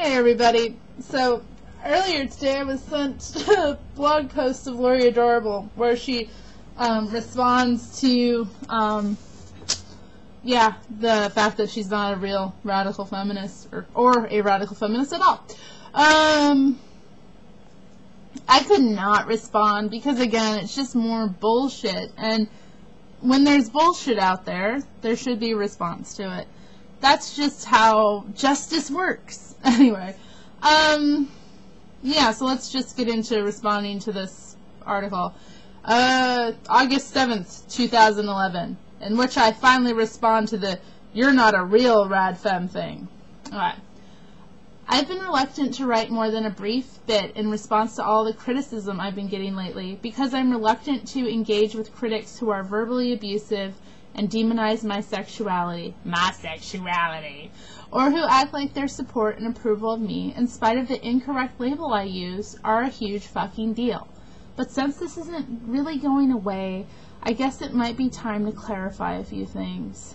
Hey everybody. So earlier today I was sent a blog post of Lori Adorable where she responds to the fact that she's not a real radical feminist or a radical feminist at all. I could not respond because again it's just more bullshit, and when there's bullshit out there, there should be a response to it. That's just how justice works. Anyway, so let's just get into responding to this article. August 7th, 2011, in which I finally respond to the "you're not a real rad femme" thing. Alright. I've been reluctant to write more than a brief bit in response to all the criticism I've been getting lately, because I'm reluctant to engage with critics who are verbally abusive and demonize my sexuality, or who act like their support and approval of me, in spite of the incorrect label I use, are a huge fucking deal. But since this isn't really going away, I guess it might be time to clarify a few things.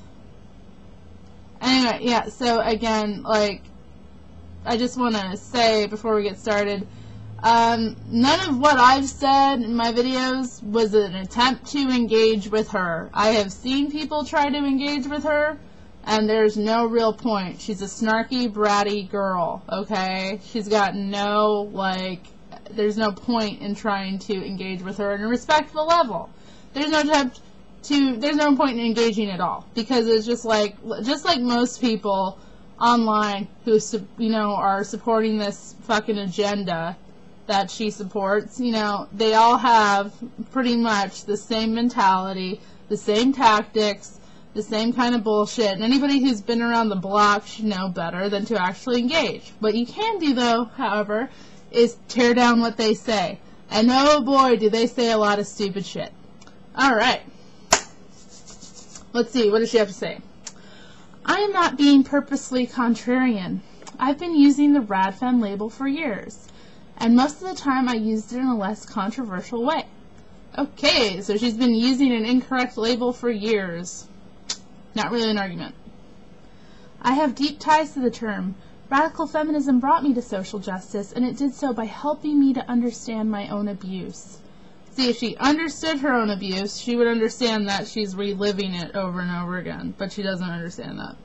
Anyway, so again, I just want to say before we get started, none of what I've said in my videos was an attempt to engage with her. I have seen people try to engage with her, and there's no real point. She's a snarky, bratty girl, okay? She's got no, there's no point in trying to engage with her in a respectful level. There's no point in engaging at all, because it's just like most people online who, are supporting this fucking agenda that she supports, they all have pretty much the same mentality, the same tactics, the same kind of bullshit, and anybody who's been around the block should know better than to actually engage. What you can do, though, however, is tear down what they say. And oh boy, do they say a lot of stupid shit. Alright. Let's see, what does she have to say? I am not being purposely contrarian. I've been using the radfemme label for years, and most of the time I used it in a less controversial way. Okay, so she's been using an incorrect label for years. Not really an argument. I have deep ties to the term. Radical feminism brought me to social justice, and it did so by helping me to understand my own abuse. See, if she understood her own abuse, she would understand that she's reliving it over and over again, but she doesn't understand that.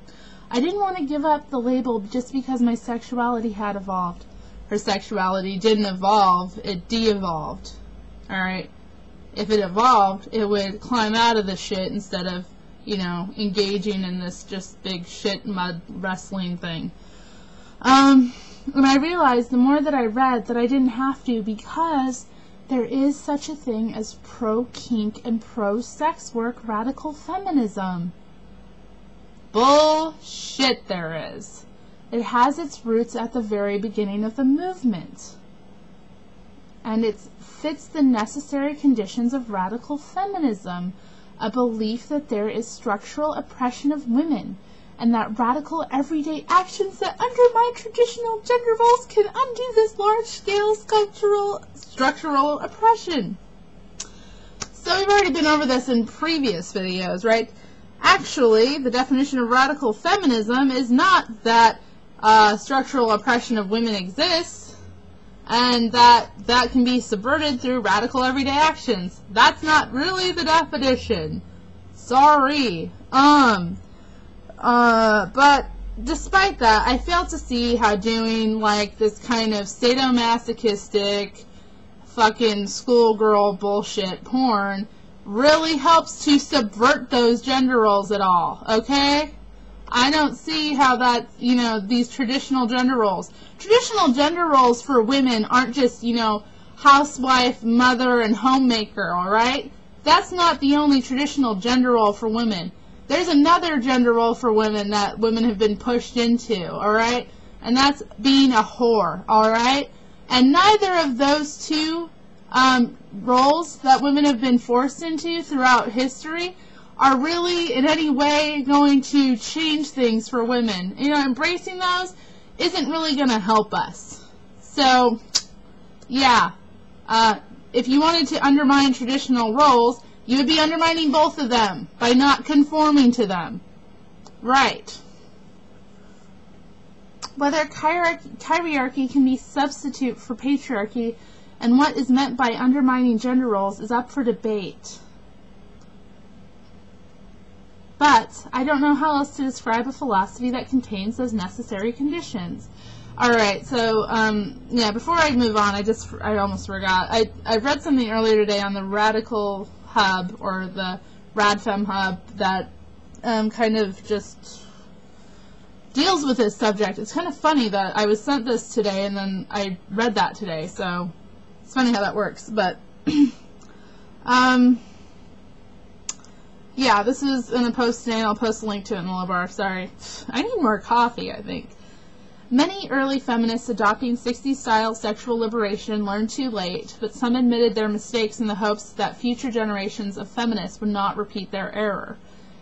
I didn't want to give up the label just because my sexuality had evolved. Her sexuality didn't evolve, it de-evolved. Alright? If it evolved, it would climb out of the shit instead of, engaging in this just big shit mud wrestling thing. And I realized the more that I read that I didn't have to, because there is such a thing as pro-kink and pro-sex work radical feminism. Bullshit there is. It has its roots at the very beginning of the movement. And it fits the necessary conditions of radical feminism, a belief that there is structural oppression of women, and that radical everyday actions that undermine traditional gender roles can undo this large-scale structural oppression. So we've already been over this in previous videos, right? Actually, the definition of radical feminism is not that structural oppression of women exists, and that can be subverted through radical everyday actions. That's not really the definition. Sorry. But despite that, I fail to see how doing this kind of sadomasochistic fucking schoolgirl bullshit porn really helps to subvert those gender roles at all, okay? I don't see how that, these traditional gender roles for women aren't just, housewife, mother, and homemaker, alright? That's not the only traditional gender role for women. There's another gender role for women that women have been pushed into, alright? And that's being a whore, alright? And neither of those two roles that women have been forced into throughout history are really in any way going to change things for women. Embracing those isn't really going to help us. So, if you wanted to undermine traditional roles, you would be undermining both of them by not conforming to them. Right. Whether Kyriarchy can be substitute for patriarchy and what is meant by undermining gender roles is up for debate. But I don't know how else to describe a philosophy that contains those necessary conditions. Alright, so, yeah, before I move on, I almost forgot. I read something earlier today on the Radical Hub, or the RadFem Hub, that kind of just deals with this subject. It's kind of funny that I was sent this today and then I read that today, so it's funny how that works. But yeah, this is in a post today, and I'll post a link to it in the low bar. Sorry, I need more coffee, I think. Many early feminists adopting 60s-style sexual liberation learned too late, but some admitted their mistakes in the hopes that future generations of feminists would not repeat their error.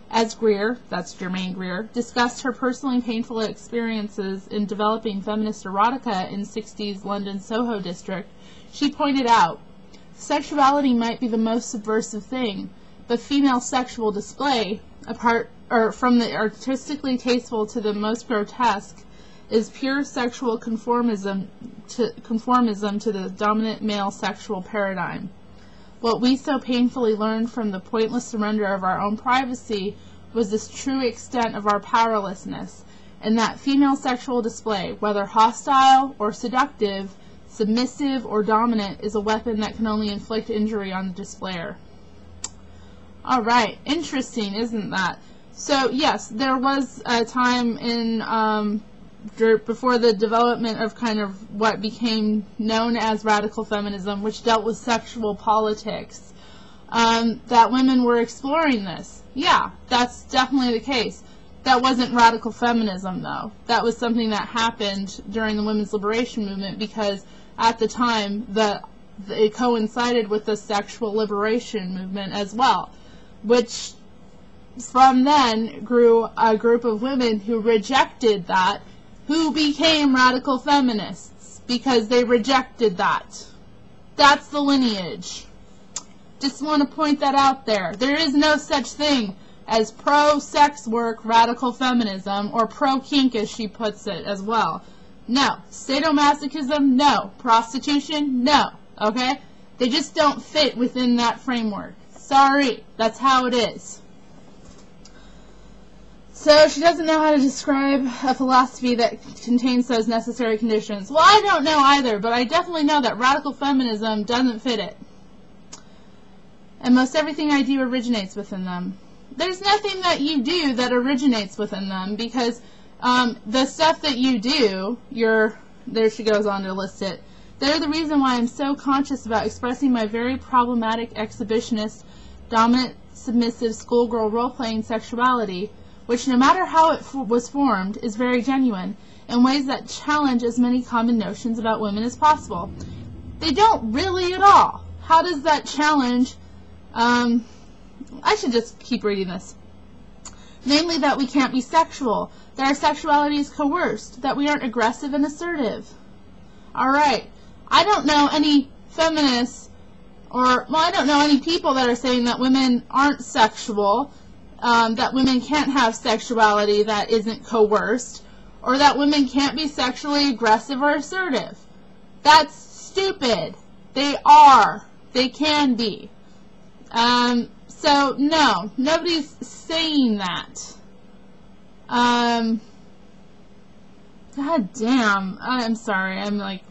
As Greer, that's Germaine Greer, discussed her personally painful experiences in developing feminist erotica in 60s London Soho district, she pointed out, sexuality might be the most subversive thing, but female sexual display, from the artistically tasteful to the most grotesque, is pure sexual conformism to the dominant male sexual paradigm. What we so painfully learned from the pointless surrender of our own privacy was this true extent of our powerlessness, and that female sexual display, whether hostile or seductive, submissive or dominant, is a weapon that can only inflict injury on the displayer. Alright, interesting, isn't that? So, yes, there was a time in before the development of kind of what became known as radical feminism, which dealt with sexual politics, that women were exploring this. Yeah, that's definitely the case. That wasn't radical feminism, though. That was something that happened during the women's liberation movement, because at the time it coincided with the sexual liberation movement as well, which from then grew a group of women who rejected that, who became radical feminists because they rejected that. That's the lineage. Just want to point that out there. There is no such thing as pro-sex work radical feminism, or pro-kink as she puts it as well. No. Sadomasochism, no. Prostitution, no. Okay? They just don't fit within that framework. Sorry. That's how it is. So she doesn't know how to describe a philosophy that contains those necessary conditions. Well, I don't know either, but I definitely know that radical feminism doesn't fit it. And most everything I do originates within them. There's nothing that you do that originates within them, because the stuff that you do, there she goes on to list it, they're the reason why I'm so conscious about expressing my very problematic exhibitionist, dominant, submissive, schoolgirl role-playing sexuality, which, no matter how it was formed, is very genuine, in ways that challenge as many common notions about women as possible. They don't really at all. How does that challenge? I should just keep reading this. Namely, that we can't be sexual, that our sexuality is coerced, that we aren't aggressive and assertive. Alright, I don't know any feminists, I don't know any people that are saying that women aren't sexual, that women can't have sexuality that isn't coerced, or that women can't be sexually aggressive or assertive. That's stupid. They are. They can be. So, no, nobody's saying that. God damn. I'm sorry. I'm like,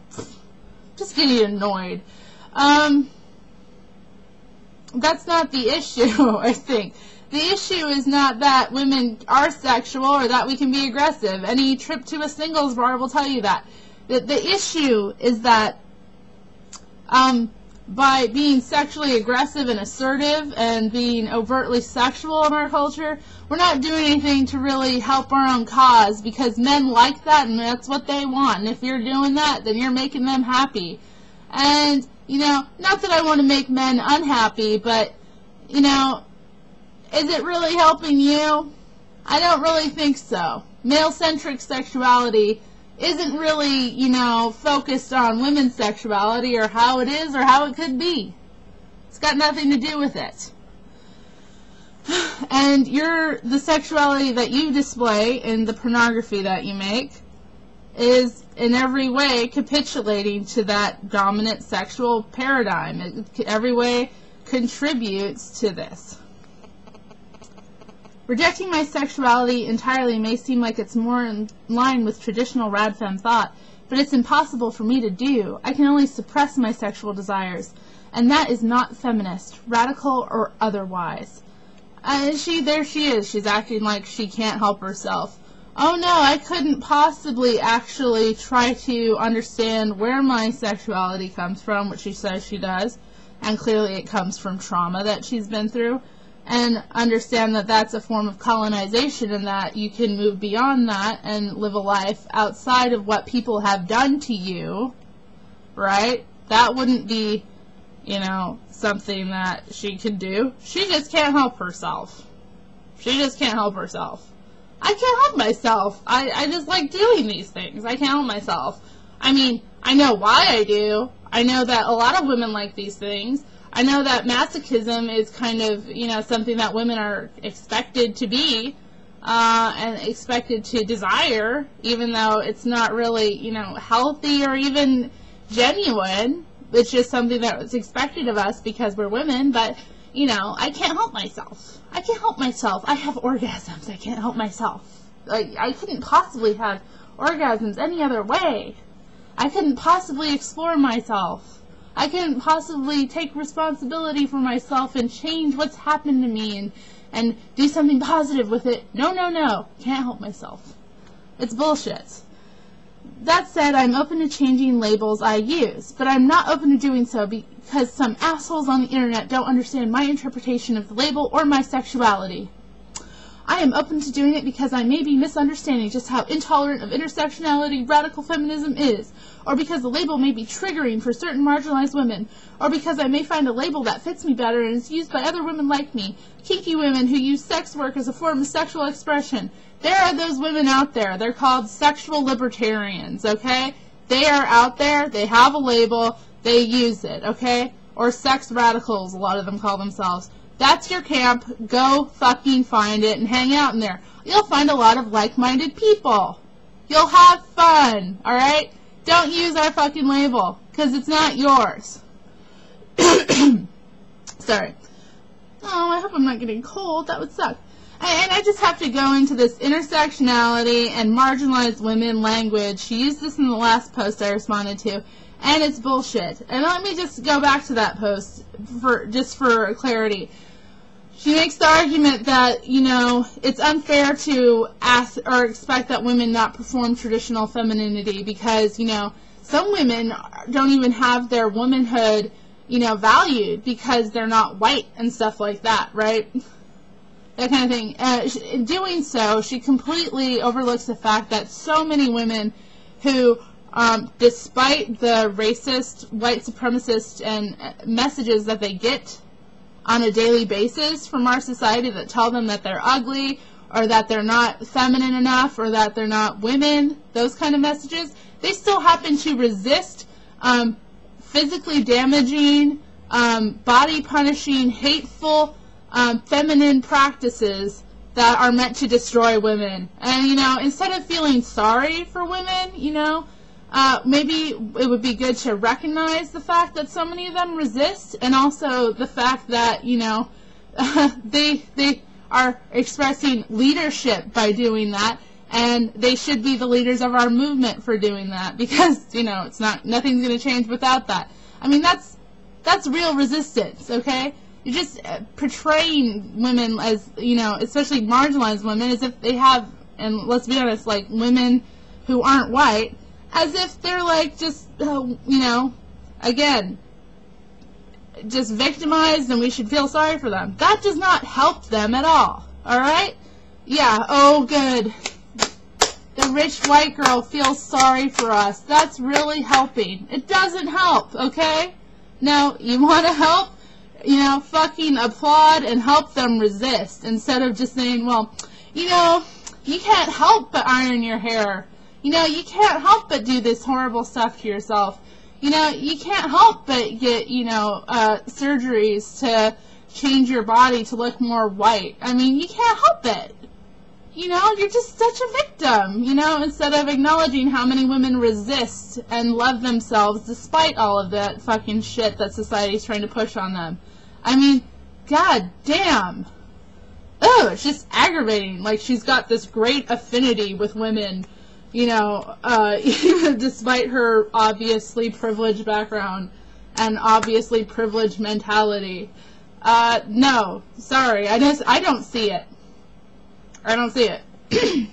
just getting annoyed. That's not the issue, I think. The issue is not that women are sexual or that we can be aggressive. Any trip to a singles bar will tell you that. The issue is that by being sexually aggressive and assertive and being overtly sexual in our culture, we're not doing anything to really help our own cause, because men like that and that's what they want. And if you're doing that, then you're making them happy. And, not that I want to make men unhappy, but, is it really helping you? I don't really think so. Male-centric sexuality isn't really, focused on women's sexuality or how it is or how it could be. It's got nothing to do with it. And the sexuality that you display in the pornography that you make is in every way capitulating to that dominant sexual paradigm. It every way contributes to this. Rejecting my sexuality entirely may seem like it's more in line with traditional radfem thought, but it's impossible for me to do. I can only suppress my sexual desires, and that is not feminist, radical or otherwise. There she is. She's acting like she can't help herself. Oh no, I couldn't possibly actually try to understand where my sexuality comes from, which she says she does, and clearly it comes from trauma that she's been through, and understand that that's a form of colonization and that you can move beyond that and live a life outside of what people have done to you, right? That wouldn't be, you know, something that she could do. She just can't help herself. She just can't help herself. I can't help myself. I just like doing these things. I can't help myself. I mean, I know why I do. I know that a lot of women like these things. I know that masochism is kind of, you know, something that women are expected to be and expected to desire, even though it's not really, you know, healthy or even genuine. It's just something that was expected of us because we're women, but, you know, I can't help myself. I can't help myself. I have orgasms. I can't help myself. Like, I couldn't possibly have orgasms any other way. I couldn't possibly explore myself. I couldn't possibly take responsibility for myself and change what's happened to me and do something positive with it. No, no, no. Can't help myself. It's bullshit. That said, I'm open to changing labels I use, but I'm not open to doing so because some assholes on the internet don't understand my interpretation of the label or my sexuality. I am open to doing it because I may be misunderstanding just how intolerant of intersectionality radical feminism is, or because the label may be triggering for certain marginalized women, or because I may find a label that fits me better and is used by other women like me, kinky women who use sex work as a form of sexual expression. There are those women out there. They're called sexual libertarians, okay? They are out there. They have a label. They use it, okay? Or sex radicals, a lot of them call themselves. That's your camp. Go fucking find it and hang out in there. You'll find a lot of like-minded people. You'll have fun, alright? Don't use our fucking label, because it's not yours. Sorry. Oh, I hope I'm not getting cold. That would suck. And I just have to go into this intersectionality and marginalized women language. She used this in the last post I responded to, and it's bullshit. And let me just go back to that post for clarity. She makes the argument that, you know, it's unfair to ask or expect that women not perform traditional femininity because, you know, some women don't even have their womanhood, you know, valued because they're not white and stuff like that, right? That kind of thing. In doing so, she completely overlooks the fact that so many women who, despite the racist, white supremacist and messages that they get on a daily basis from our society that tell them that they're ugly or that they're not feminine enough or that they're not women, those kind of messages, they still happen to resist physically damaging, body punishing, hateful, feminine practices that are meant to destroy women. And, you know, instead of feeling sorry for women, you know, maybe it would be good to recognize the fact that so many of them resist, and also the fact that, you know, they are expressing leadership by doing that, and they should be the leaders of our movement for doing that, because, you know, nothing's going to change without that. I mean, that's real resistance, okay? You're just portraying women as, you know, especially marginalized women, as if they have, and let's be honest, like, women who aren't white, as if they're, like, just, you know, again, just victimized and we should feel sorry for them. That does not help them at all, alright? Yeah, oh, good. The rich white girl feels sorry for us. That's really helping. It doesn't help, okay? Now, you want to help? You know, fucking applaud and help them resist, instead of just saying, well, you know, you can't help but iron your hair. You know, you can't help but do this horrible stuff to yourself. You know, you can't help but get, you know, surgeries to change your body to look more white. I mean, you can't help it. you know, you're just such a victim, you know, instead of acknowledging how many women resist and love themselves despite all of that fucking shit that society's trying to push on them. I mean, god damn. Oh, it's just aggravating. Like, she's got this great affinity with women, you know, despite her obviously privileged background and obviously privileged mentality. No, sorry, I don't see it. I don't see it.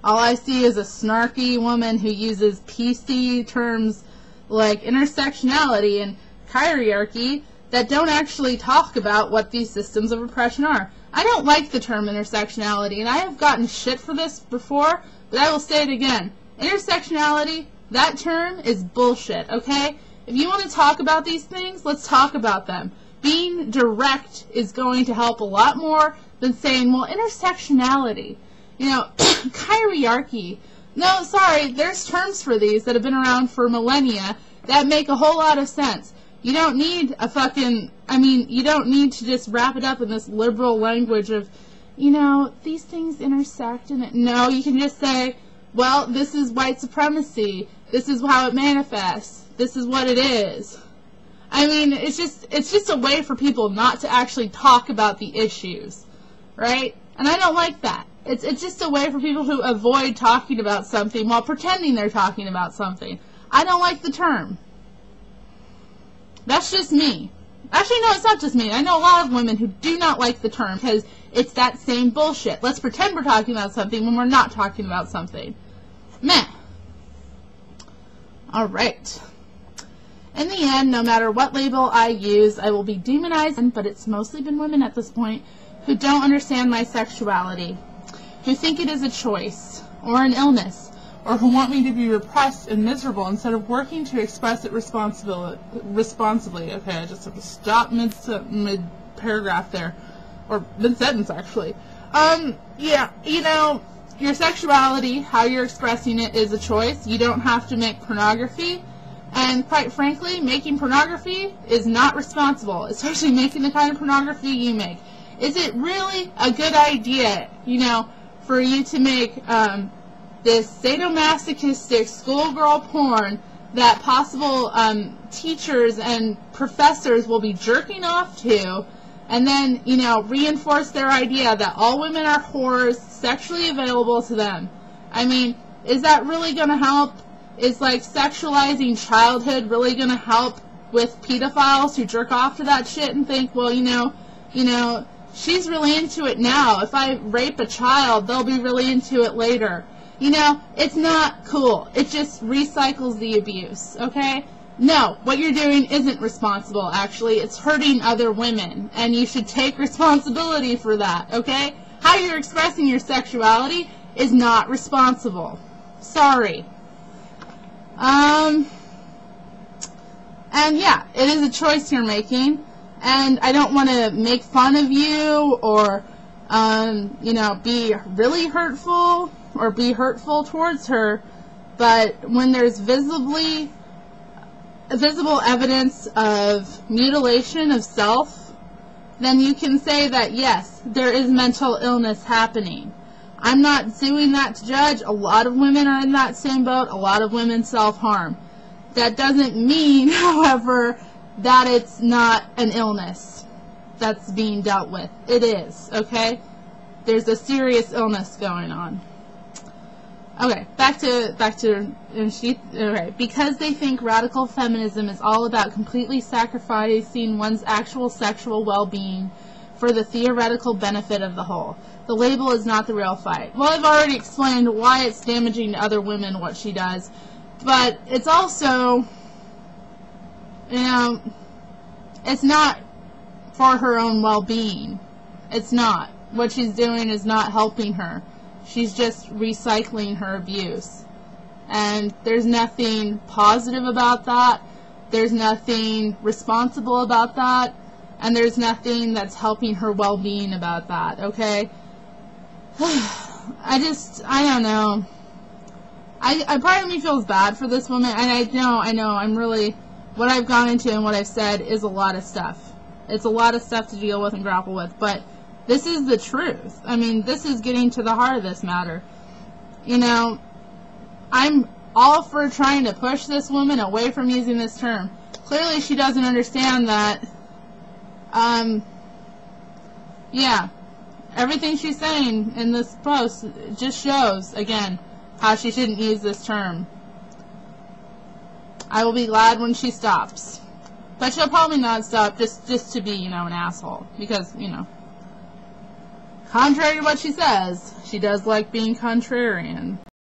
All I see is a snarky woman who uses PC terms like intersectionality and kyriarchy that don't actually talk about what these systems of oppression are. I don't like the term intersectionality, and I have gotten shit for this before, but I will say it again. Intersectionality, that term is bullshit, okay? If you want to talk about these things, let's talk about them. Being direct is going to help a lot more than saying, well, intersectionality, you know, kyriarchy. No, sorry, there's terms for these that have been around for millennia that make a whole lot of sense. You don't need a fucking, I mean, you don't need to just wrap it up in this liberal language of, you know, these things intersect in it. No, you can just say, well, this is white supremacy. This is how it manifests. This is what it is. I mean, it's just a way for people not to actually talk about the issues, right? And I don't like that. It's just a way for people to avoid talking about something while pretending they're talking about something. I don't like the term. That's just me. Actually, no, it's not just me. I know a lot of women who do not like the term because it's that same bullshit. Let's pretend we're talking about something when we're not talking about something. Meh. Alright. In the end, no matter what label I use, I will be demonized, but it's mostly been women at this point who don't understand my sexuality, who think it is a choice, or an illness, or who want me to be repressed and miserable instead of working to express it responsibly. Okay, I just have to stop mid-paragraph there, or mid-sentence, actually. Yeah, you know, your sexuality, how you're expressing it, is a choice. You don't have to make pornography. And quite frankly, making pornography is not responsible, especially making the kind of pornography you make. Is it really a good idea, you know, for you to make this sadomasochistic schoolgirl porn that possible teachers and professors will be jerking off to, and then, you know, reinforce their idea that all women are whores, sexually available to them? I mean, is that really going to help? Is, like, sexualizing childhood really going to help with pedophiles who jerk off to that shit and think, well, you know, she's really into it now. If I rape a child, they'll be really into it later. You know, it's not cool. It just recycles the abuse, okay? No, what you're doing isn't responsible, actually. It's hurting other women, and you should take responsibility for that, okay? How you're expressing your sexuality is not responsible. Sorry. And yeah, it is a choice you're making, and I don't want to make fun of you or, you know, be really hurtful or be hurtful towards her, but when there's visible evidence of mutilation of self, then you can say that, yes, there is mental illness happening. I'm not doing that to judge. A lot of women are in that same boat. A lot of women self-harm. That doesn't mean, however, that it's not an illness that's being dealt with. It is, okay? There's a serious illness going on. Okay, back to okay. Because they think radical feminism is all about completely sacrificing one's actual sexual well-being for the theoretical benefit of the whole. The label is not the real fight. Well, I've already explained why it's damaging to other women, what she does. But it's also, you know, it's not for her own well-being. It's not. What she's doing is not helping her. She's just recycling her abuse. And there's nothing positive about that. There's nothing responsible about that. And there's nothing that's helping her well-being about that, okay? I don't know. I part of me feels bad for this woman, and I know, I'm really, what I've gone into and what I've said is a lot of stuff. It's a lot of stuff to deal with and grapple with, but This is the truth. I mean, this is getting to the heart of this matter. You know, I'm all for trying to push this woman away from using this term. Clearly she doesn't understand that, yeah, everything she's saying in this post just shows, again, how she shouldn't use this term. I will be glad when she stops. But she'll probably not stop just to be, you know, an asshole. Because, you know, contrary to what she says, she does like being contrarian.